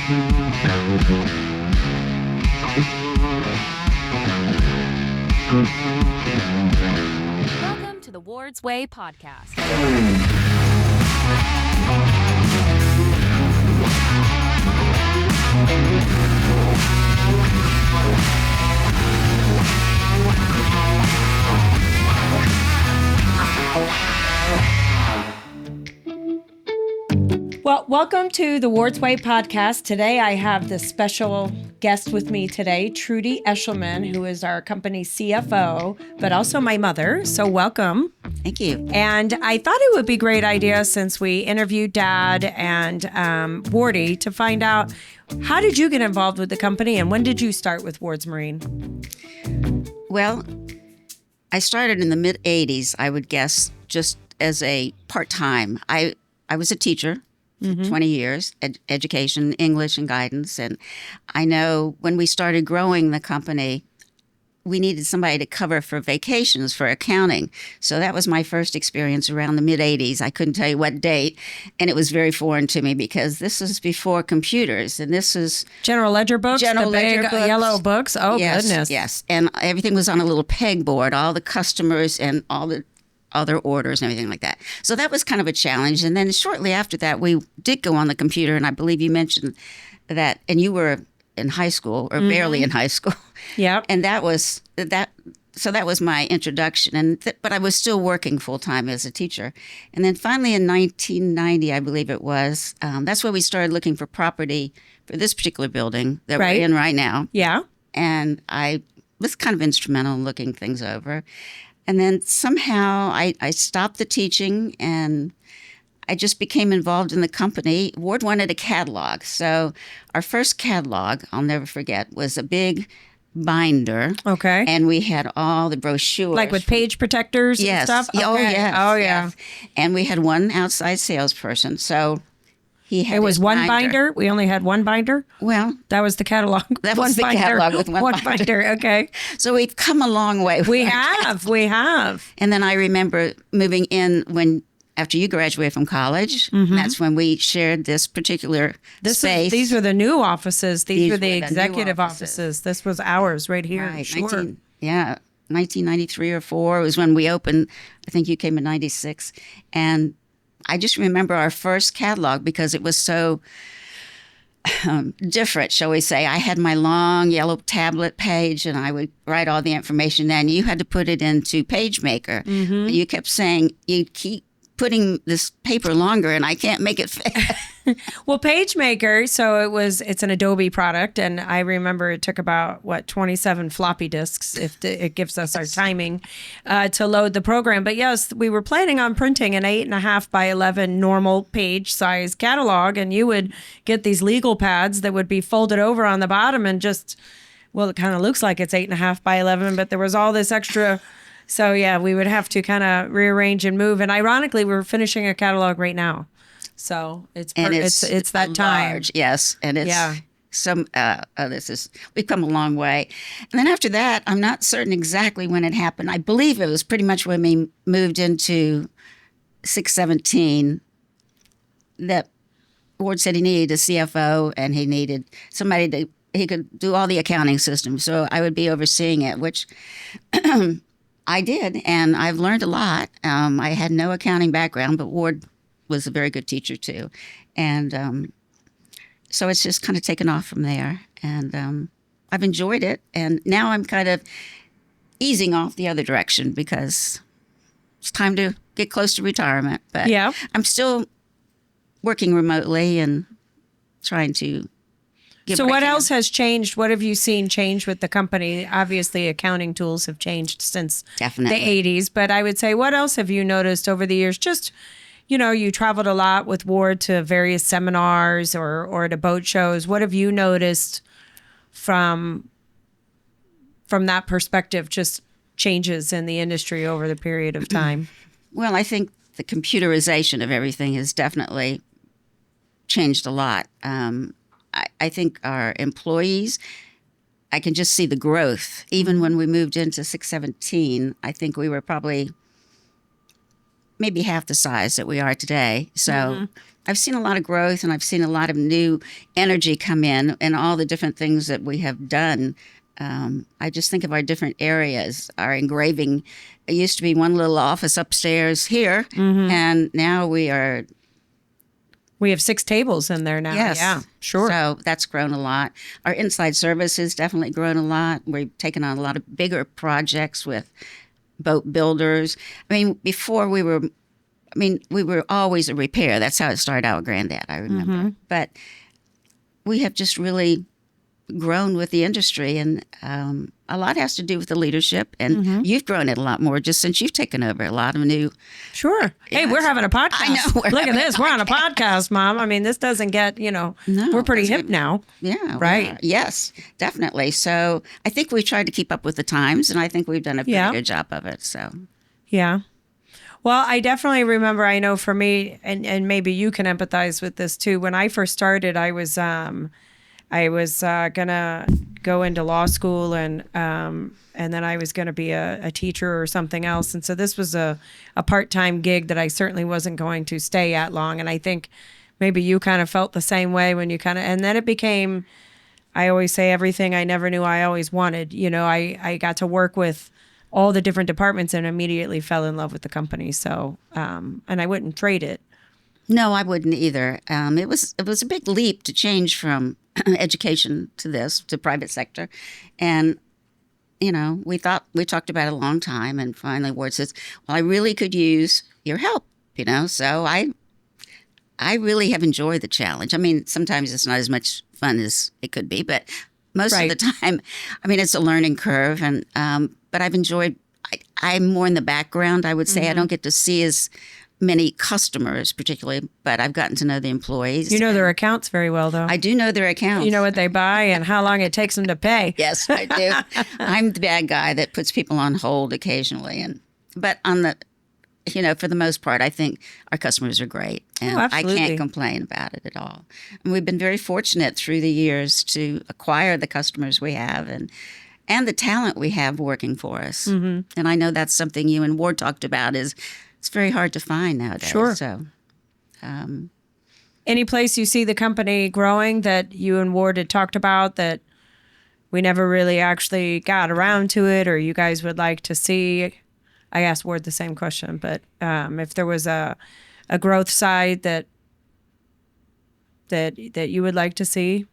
Welcome to the Ward's Way podcast. Well, welcome to the Ward's Way podcast. Today I have this special guest with me today, Trudy Eshleman, who is our company CFO, but also my mother. So welcome. Thank you. And I thought it would be a great idea, since we interviewed Dad and Wardy, to find out, how did you get involved with the company and when did you start with Ward's Marine? Well, I started in the mid-'80s, I would guess, just as a part-time. I was a teacher. For 20 years, education, English, and guidance. And I know when we started growing the company, we needed somebody to cover for vacations for accounting. So that was my first experience around the mid-'80s. I couldn't tell you what date. And it was very foreign to me because this was before computers. And this was General Ledger books, General the big Ledger books. yellow books. Oh, Yes, goodness. Yes. And everything was on a little pegboard, all the customers and all the other orders and everything like that. So that was kind of a challenge. And then shortly after that, we did go on the computer. And I believe you mentioned that, and you were in high school or barely in high school. Yeah. And that was that. So that was my introduction. And but I was still working full time as a teacher. And then finally in 1990, I believe it was, that's where we started looking for property for this particular building that we're in right now. Yeah. And I was kind of instrumental in looking things over. And then somehow I stopped the teaching and I just became involved in the company. Ward wanted a catalog. So our first catalog, I'll never forget, was a big binder. Okay. And we had all the brochures. Like with page protectors Yes. and stuff? Oh, Okay. yes. Oh, yeah. Yes. And we had one outside salesperson. So he had It was his one binder? We only had one binder? Well, That was the catalog. that was the catalog with one binder. binder. Okay. So we've come a long way. We have. And then I remember moving in after you graduated from college. That's when we shared this particular space. These were the new offices. These were the were the new executive offices. offices. This was ours right here. Right, Sure. 1993 or 4 was when we opened. I think you came in 96. And I just remember our first catalog because it was so different, shall we say. I had my long yellow tablet page and I would write all the information in. You had to put it into PageMaker. You kept saying, you keep putting this paper longer and I can't make it fit. Well, PageMaker, so it's an Adobe product, and I remember it took about 27 floppy disks, if it gives us our timing, to load the program. But yes, we were planning on printing an 8.5 by 11 normal page size catalog, and you would get these legal pads that would be folded over on the bottom and just, well, it kind of looks like it's 8.5 by 11, but there was all this extra. So yeah, we would have to kind of rearrange and move. And ironically, we're finishing a catalog right now. So it's that time. Large, yes, and it's we've come a long way. And then after that, I'm not certain exactly when it happened. I believe it was pretty much when we moved into 617 that Ward said he needed a CFO and he needed somebody he could do all the accounting systems. So I would be overseeing it, which I did, and I've learned a lot. I had no accounting background, but Ward was a very good teacher too. And so it's just kind of taken off from there. And I've enjoyed it. And now I'm kind of easing off the other direction because it's time to get close to retirement. But Yeah. I'm still working remotely and trying to give So I what can. else has changed? What have you seen change with the company? Obviously, accounting tools have changed since Definitely. the 80s. But I would say, what else have you noticed over the years? Just, you traveled a lot with Ward to various seminars or to boat shows. What have you noticed from that perspective, just changes in the industry over the period of time? Well, I think the computerization of everything has definitely changed a lot. I think our employees, I can just see the growth. Even when we moved into 617, I think we were probably maybe half the size that we are today. So I've seen a lot of growth, and I've seen a lot of new energy come in, and all the different things that we have done. I just think of our different areas. Our engraving, it used to be one little office upstairs here, and now we have 6 tables in there now. yes, Yeah, sure. So that's grown a lot. Our inside service has definitely grown a lot. We've taken on a lot of bigger projects with boat builders. I mean, before we were always a repair. That's how it started out with Granddad, I remember. But we have just really grown with the industry, and a lot has to do with the leadership. And you've grown it a lot more just since you've taken over a lot of new. Sure. Hey, we're having a podcast. I know. Look at this. We're on a podcast, Mom. I mean, this doesn't get, No, we're pretty hip now. Yeah. Right. Yes, definitely. So I think we've tried to keep up with the times, and I think we've done a pretty good job of it. So. Yeah. Well, I definitely remember, I know for me, and maybe you can empathize with this too. When I first started, I was gonna go into law school, and then I was gonna be a teacher or something else. And so this was a part-time gig that I certainly wasn't going to stay at long. And I think maybe you kind of felt the same way when you and then it became, I always say, everything I never knew I always wanted. I got to work with all the different departments and immediately fell in love with the company. So, and I wouldn't trade it. No, I wouldn't either. It was a big leap to change from education to private sector. And, we talked about it a long time, and finally Ward says, well, I really could use your help, So I really have enjoyed the challenge. I mean, sometimes it's not as much fun as it could be, but most of the time, it's a learning curve. And, but I've enjoyed, I'm more in the background, I would say. I don't get to see as many customers particularly, but I've gotten to know the employees. You know their accounts very well, though. I do know their accounts. You know what they buy and how long it takes them to pay. Yes, I do. I'm the bad guy that puts people on hold occasionally. But on the, for the most part, I think our customers are great. And I can't complain about it at all. And we've been very fortunate through the years to acquire the customers we have and the talent we have working for us. And I know that's something you and Ward talked about is it's very hard to find nowadays. Sure. So, any place you see the company growing that you and Ward had talked about that we never really actually got around to it, or you guys would like to see? I asked Ward the same question, but if there was a growth side that you would like to see?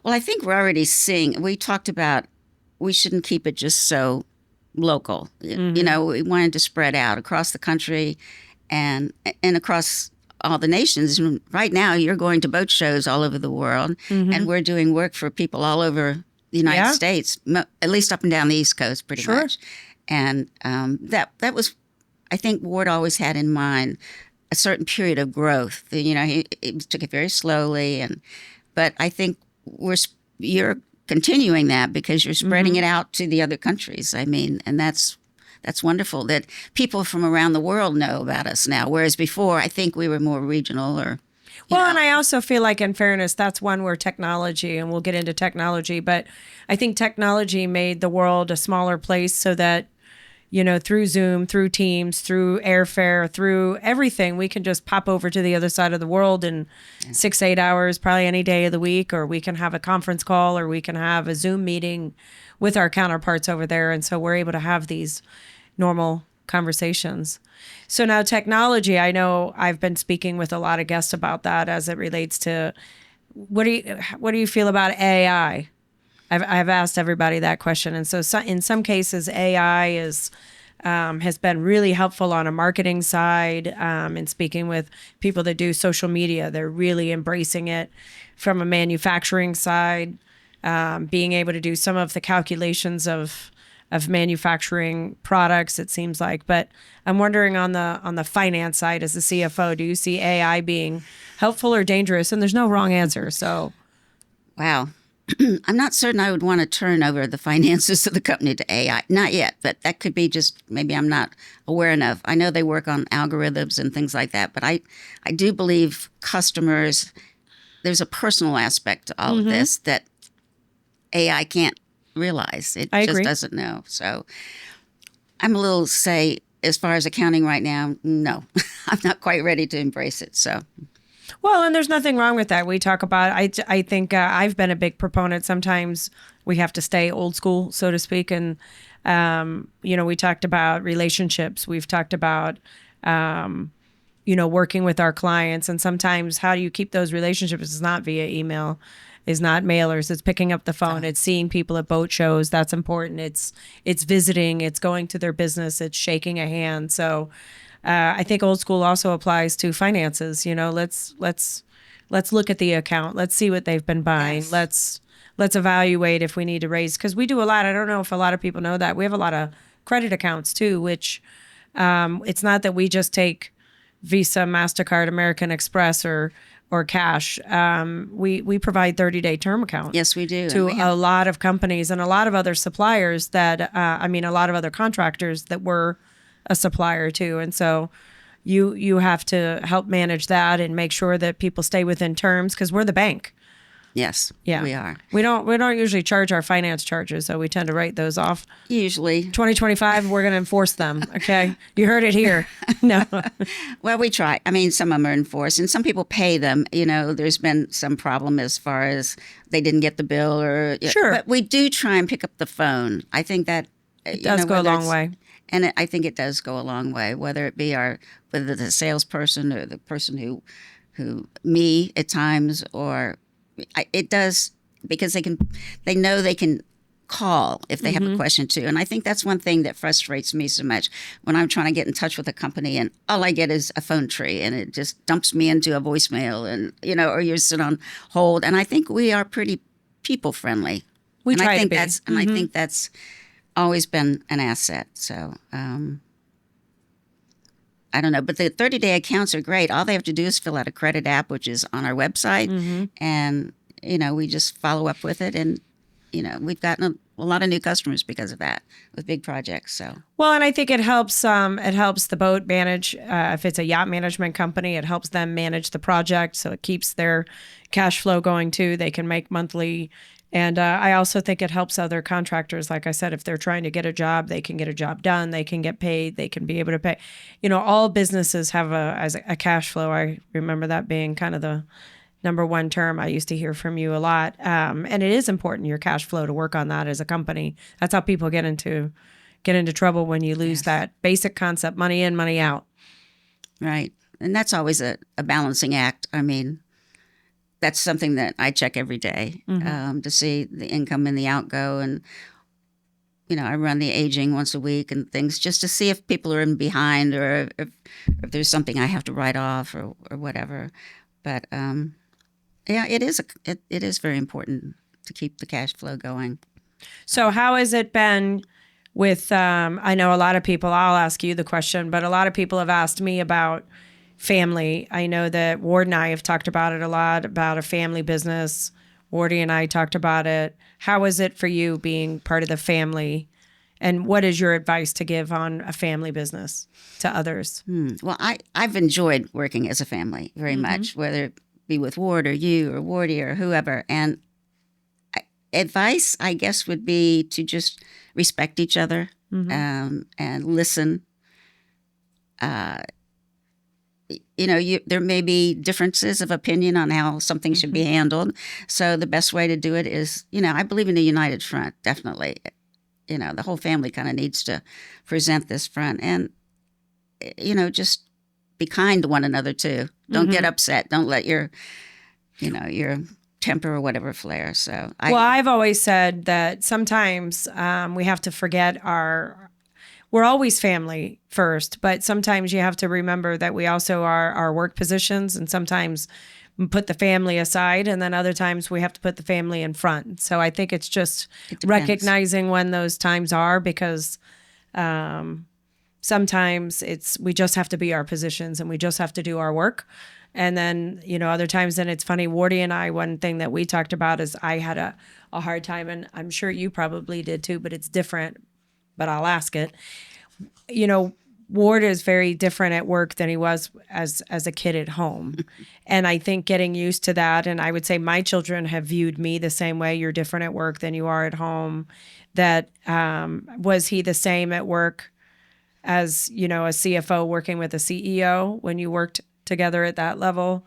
Well, I think we're already seeing. We talked about we shouldn't keep it just so local. We wanted to spread out across the country and across all the nations. And right now, you're going to boat shows all over the world, and we're doing work for people all over the United States, at least up and down the East Coast, pretty much. And that was, I think, Ward always had in mind a certain period of growth. He took it very slowly, but I think you're continuing that because you're spreading it out to the other countries. And that's wonderful that people from around the world know about us now. Whereas before, I think we were more regional or. And I also feel like, in fairness, that's one where technology, and we'll get into technology, but I think technology made the world a smaller place so that, through Zoom, through Teams, through airfare, through everything, we can just pop over to the other side of the world in 6-8 hours, probably any day of the week, or we can have a conference call, or we can have a Zoom meeting with our counterparts over there. And so we're able to have these normal conversations. So now technology, I know I've been speaking with a lot of guests about that as it relates to what do you feel about AI? I've asked everybody that question. And so in some cases, AI has been really helpful on a marketing side, and speaking with people that do social media. They're really embracing it. From a manufacturing side, being able to do some of the calculations of manufacturing products, it seems like. But I'm wondering on the finance side, as a CFO, do you see AI being helpful or dangerous? And there's no wrong answer. So, wow. I'm not certain I would want to turn over the finances of the company to AI. Not yet, but that could be just maybe I'm not aware enough. I know they work on algorithms and things like that, but I do believe customers, there's a personal aspect to all of this that AI can't realize. It just doesn't know. So I'm a little, say, as far as accounting right now, no, I'm not quite ready to embrace it. So, Well, and there's nothing wrong with that. We talk about, I think I've been a big proponent. Sometimes we have to stay old school, so to speak. And, we talked about relationships. We've talked about, working with our clients. And sometimes how do you keep those relationships? It's not via email, is not mailers. It's picking up the phone. It's seeing people at boat shows. That's important. It's visiting. It's going to their business. It's shaking a hand. So, I think old school also applies to finances. Let's look at the account. Let's see what they've been buying. Yes. Let's evaluate if we need to raise, because we do a lot. I don't know if a lot of people know that we have a lot of credit accounts too, which it's not that we just take Visa, MasterCard, American Express, or cash. We provide 30-day term accounts. Yes, we do. To a lot of companies and a lot of other suppliers a lot of other contractors that we're a supplier to. And so you have to help manage that and make sure that people stay within terms, because we're the bank. Yes, Yeah, we are. We don't usually charge our finance charges, so we tend to write those off. Usually. 2025, we're going to enforce them. Okay. You heard it here. No. Well, we try. I mean, some of them are enforced, and some people pay them. There's been some problem as far as they didn't get the bill, or Sure. But we do try and pick up the phone. I think that It does go a long way. And I think it does go a long way, whether it be whether the salesperson or the person who me at times, or it does, because they know they can call if they have a question too. And I think that's one thing that frustrates me so much when I'm trying to get in touch with a company and all I get is a phone tree and it just dumps me into a voicemail, and or you sit on hold. And I think we are pretty people friendly. We try to be. And I think that's always been an asset. So I don't know, but the 30-day accounts are great. All they have to do is fill out a credit app, which is on our website, and we just follow up with it. And we've gotten a lot of new customers because of that with big projects. So well, and I think it helps. It helps the boat manage. If it's a yacht management company, it helps them manage the project, so it keeps their cash flow going too. They can make monthly. And I also think it helps other contractors. Like I said, if they're trying to get a job, they can get a job done. They can get paid. They can be able to pay. All businesses have a cash flow. I remember that being kind of the number one term I used to hear from you a lot. And it is important, your cash flow, to work on that as a company. That's how people get into trouble when you lose that basic concept: money in, money out. Right. And that's always a balancing act. I mean, that's something that I check every day to see the income and the outgo. And, I run the aging once a week and things just to see if people are in behind, or if there's something I have to write off or whatever. But, it is very important to keep the cash flow going. So how has it been with, I know a lot of people, I'll ask you the question, but a lot of people have asked me about family. I know that Ward and I have talked about it a lot, about a family business. Wardy and I talked about it. How is it for you being part of the family? And what is your advice to give on a family business to others? Well, I've enjoyed working as a family very much, whether it be with Ward or you or Wardy or whoever. And advice, I guess, would be to just respect each other and listen. There may be differences of opinion on how something should be handled. So the best way to do it is, I believe in a united front, definitely. The whole family kind of needs to present this front and, just be kind to one another too. Don't get upset. Don't let your temper or whatever flare. So I've always said that sometimes we have to forget we're always family first, but sometimes you have to remember that we also are our work positions, and sometimes put the family aside, and then other times we have to put the family in front. So I think it's just recognizing when those times are, because sometimes we just have to be our positions and we just have to do our work. And then, other times, then it's funny, Wardy and I, one thing that we talked about is I had a hard time, and I'm sure you probably did too, but it's different, but I'll ask it. Ward is very different at work than he was as a kid at home. And I think getting used to that, and I would say my children have viewed me the same way. You're different at work than you are at home. That was he the same at work as, you know, a CFO working with a CEO when you worked together at that level?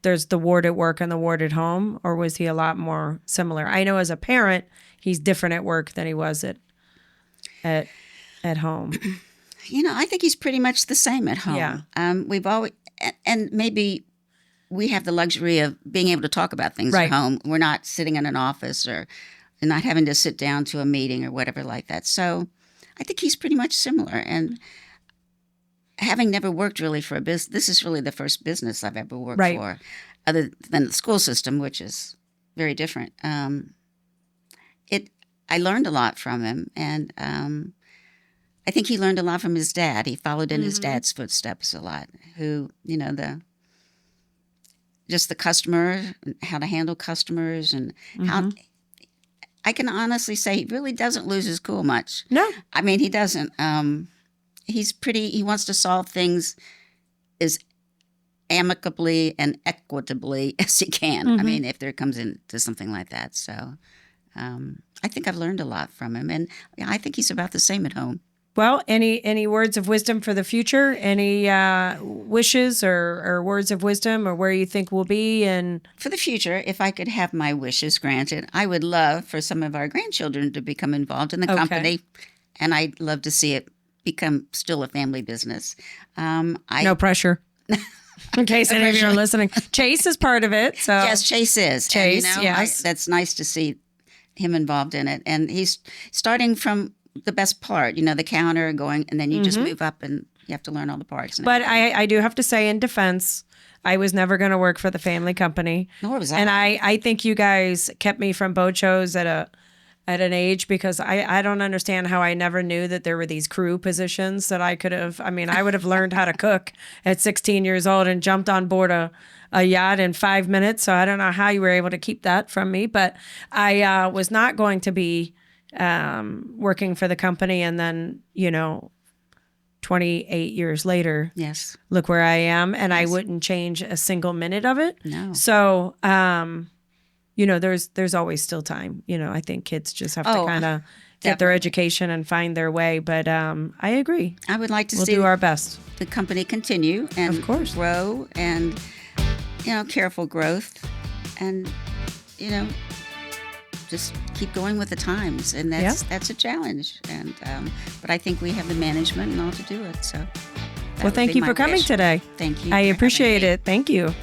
There's the ward at work and the ward at home, or was he a lot more similar? I know as a parent, he's different at work than he was at home. You know, I think he's pretty much the same at home. Yeah. We've always, and maybe we have the luxury of being able to talk about things Right. at home. We're not sitting in an office or not having to sit down to a meeting or whatever like that. So I think he's pretty much similar. And having never worked really for a business, this is really the first business I've ever worked Right. for, other than the school system, which is very different. I learned a lot from him, and I think he learned a lot from his dad. He followed in his dad's footsteps a lot. Who, you know, just the customer, how to handle customers, and how. I can honestly say he really doesn't lose his cool much. No. I mean, he doesn't. He wants to solve things as amicably and equitably as he can. I mean, if there comes into something like that. So I think I've learned a lot from him. And I think he's about the same at home. Well, any words of wisdom for the future? Any wishes or words of wisdom, or where you think we'll be? And For the future, if I could have my wishes granted, I would love for some of our grandchildren to become involved in the company. And I'd love to see it become still a family business. no pressure. In case any of you are listening, Chase is part of it. So Yes, Chase is. Chase, And, yes. that's nice to see him involved in it. And he's starting from the best part, you know, the counter going, and then you just move up and you have to learn all the parts. And But everything. I do have to say, in defense, I was never going to work for the family company. Nor was I. And I think you guys kept me from boat shows at an age, because I don't understand how I never knew that there were these crew positions that I could have. I mean, I would have learned how to cook at 16 years old and jumped on board a yacht in 5 minutes. So I don't know how you were able to keep that from me. But I was not going to be working for the company. And then, you know, 28 years later, Yes. look where I am. And I wouldn't change a single minute of it. No. So, you know, there's always still time. You know, I think kids just have to kind of get their education and find their way. But I agree. I would like to We'll see do our best. the company continue and Of course. grow, and, you know, careful growth, and, you know, just keep going with the times. And that's a challenge. And but I think we have the management and all to do it. So that Well, would thank be you my for coming wish. today. Thank you. I for having appreciate me. it. Thank you.